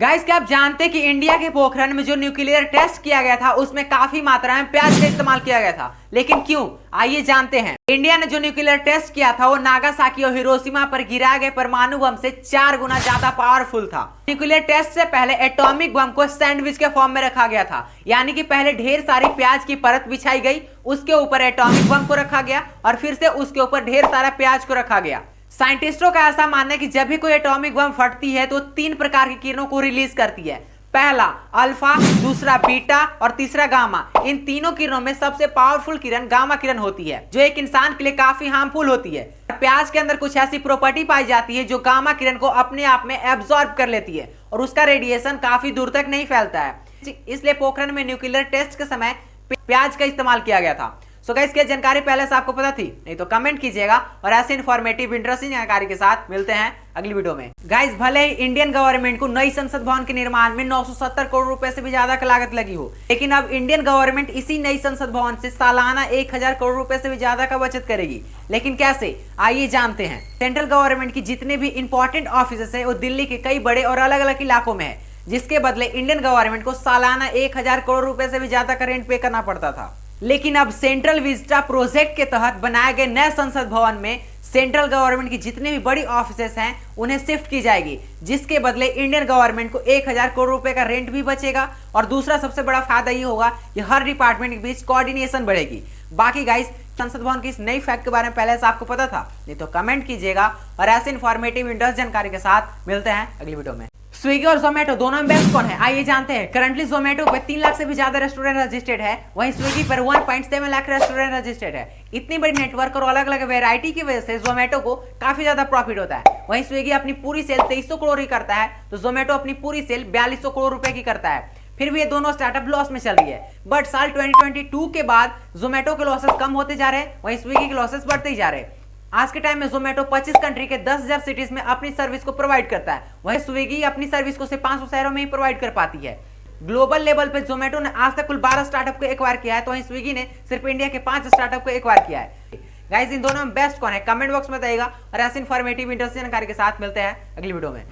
Guys, क्या आप जानते हैं कि इंडिया के पोखरण में जो न्यूक्लियर टेस्ट किया गया था उसमें काफी मात्रा में प्याज का इस्तेमाल किया गया था। लेकिन क्यों, आइए जानते हैं। इंडिया ने जो न्यूक्लियर टेस्ट किया था वो नागासाकी और हिरोशिमा पर गिराए गए परमाणु बम से 4 गुना ज्यादा पावरफुल था। न्यूक्लियर टेस्ट से पहले एटॉमिक बम को सैंडविच के फॉर्म में रखा गया था, यानी कि पहले ढेर सारी प्याज की परत बिछाई गई, उसके ऊपर एटॉमिक बम को रखा गया और फिर से उसके ऊपर ढेर सारा प्याज को रखा गया। साइंटिस्टों का ऐसा मानना है कि जब भी कोई एटॉमिक बम फटती है तो 3 प्रकार की किरणों को रिलीज करती है। पहला अल्फा, दूसरा बीटा और तीसरा गामा। इन तीनों किरणों में सबसे पावरफुल किरण गामा किरण होती है, जो एक इंसान के लिए काफी हार्मफुल होती है। प्याज के अंदर कुछ ऐसी प्रॉपर्टी पाई जाती है जो गामा किरण को अपने आप में एब्जॉर्ब कर लेती है और उसका रेडिएशन काफी दूर तक नहीं फैलता है। इसलिए पोखरण में न्यूक्लियर टेस्ट के समय प्याज का इस्तेमाल किया गया था। सो गाइस, क्या जानकारी पहले से आपको पता थी? नहीं तो कमेंट कीजिएगा और ऐसे इन्फॉर्मेटिव इंटरेस्टिंग जानकारी के साथ मिलते हैं अगली वीडियो में। गाइस, भले ही इंडियन गवर्नमेंट को नई संसद भवन के निर्माण में 970 करोड़ रुपए से भी ज्यादा की लागत लगी हो, लेकिन अब इंडियन गवर्नमेंट इसी नई संसद भवन से सालाना 1000 करोड़ रुपए से भी ज्यादा का बचत करेगी। लेकिन कैसे, आइए जानते हैं। सेंट्रल गवर्नमेंट की जितने भी इंपॉर्टेंट ऑफिस है वो दिल्ली के कई बड़े और अलग अलग इलाकों में है, जिसके बदले इंडियन गवर्नमेंट को सालाना 1000 करोड़ रुपए से भी ज्यादा का रेंट पे करना पड़ता था। लेकिन अब सेंट्रल विस्टा प्रोजेक्ट के तहत बनाए गए नए संसद भवन में सेंट्रल गवर्नमेंट की जितने भी बड़ी ऑफिसेस हैं उन्हें शिफ्ट की जाएगी, जिसके बदले इंडियन गवर्नमेंट को 1000 करोड़ रुपए का रेंट भी बचेगा। और दूसरा सबसे बड़ा फायदा ये होगा कि हर डिपार्टमेंट के बीच कोऑर्डिनेशन बढ़ेगी। बाकी गाइस, संसद भवन की इस नई फैक्ट के बारे में पहले से आपको पता था? नहीं तो कमेंट कीजिएगा और ऐसे इन्फॉर्मेटिव इंटरेस्ट जानकारी के साथ मिलते हैं अगली वीडियो में। स्विगी और जोमेटो दोनों में बेस्ट कौन है, आइए जानते हैं। करंटली जोमेटो पे 3 लाख से भी ज्यादा रेस्टोरेंट रजिस्टर्ड है, वहीं स्विगी पर 1.7 लाख रेस्टोरेंट रजिस्टर्ड है। इतनी बड़ी नेटवर्क और अलग अलग वेरायटी की वजह से जोमेटो को काफी ज्यादा प्रॉफिट होता है। वहीं स्विगी अपनी पूरी सेल 2300 करोड़ की करता है, तो जोमेटो अपनी पूरी सेल 4200 करोड़ रुपए की करता है। फिर भी ये दोनों स्टार्टअप लॉस में चल रही है। बट साल 2022 के बाद जोमेटो के लॉसेस कम होते जा रहे हैं, वहीं स्विगी के लॉसेस बढ़ते ही जा रहे हैं। आज के टाइम में जोमेटो 25 कंट्री के 10,000 सिटीज में अपनी सर्विस को प्रोवाइड करता है, वहीं स्विगी अपनी सर्विस को सिर्फ 500 शहरों में ही प्रोवाइड कर पाती है। ग्लोबल लेवल पे जोमेटो ने आज तक कुल 12 स्टार्टअप को एक्वायर किया है, तो वहीं स्विगी ने सिर्फ इंडिया के 5 स्टार्टअप को एक्वायर किया है। गाइस, इन दोनों में बेस्ट कौन है, कमेंट बॉक्स में बताइएगा और ऐसे इन्फॉर्मेटिव इंटरेस्टिंग जानकारी के साथ मिलते हैं अगली वीडियो में।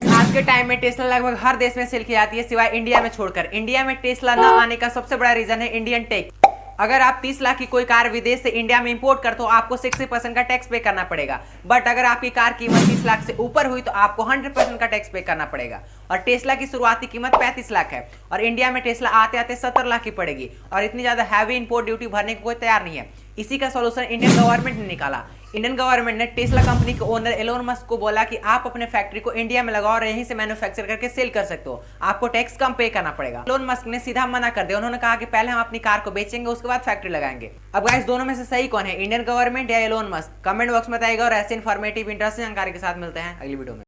आज के टाइम में टेस्ला लगभग हर देश में सेल की जाती है सिवाय इंडिया में छोड़कर। इंडिया में टेस्ला न आने का सबसे बड़ा रीजन है इंडियन टैक्स। अगर आप 30 लाख की कोई कार विदेश से इंडिया में इंपोर्ट करते हो आपको 60% का टैक्स पे करना पड़ेगा। बट अगर आपकी कार कीमत 30 लाख से ऊपर हुई तो आपको 100% का टैक्स पे करना पड़ेगा। और टेस्ला की शुरुआती कीमत 35 लाख है और इंडिया में टेस्ला आते आते 70 लाख की पड़ेगी और इतनी ज्यादा हैवी इंपोर्ट ड्यूटी भरने को कोई तैयार नहीं है। इसी का सोल्यूशन इंडियन गवर्नमेंट ने निकाला। इंडियन गवर्नमेंट ने टेस्ला कंपनी के ओनर एलोन मस्क को बोला कि आप अपने फैक्ट्री को इंडिया में लगाओ और यहीं से मैन्युफैक्चर करके सेल कर सकते हो, आपको टैक्स कम पे करना पड़ेगा। एलोन मस्क ने सीधा मना कर दिया। उन्होंने कहा कि पहले हम अपनी कार को बेचेंगे, उसके बाद फैक्ट्री लगाएंगे। अब गाइस, दोनों में से सही कौन है, इंडियन गवर्नमेंट या एलोन मस्क? कमेंट बॉक्स में बताइएगा और ऐसे इन्फॉर्मेटिव इंटरेस्टिंग जानकारी के साथ मिलते हैं अगली वीडियो में।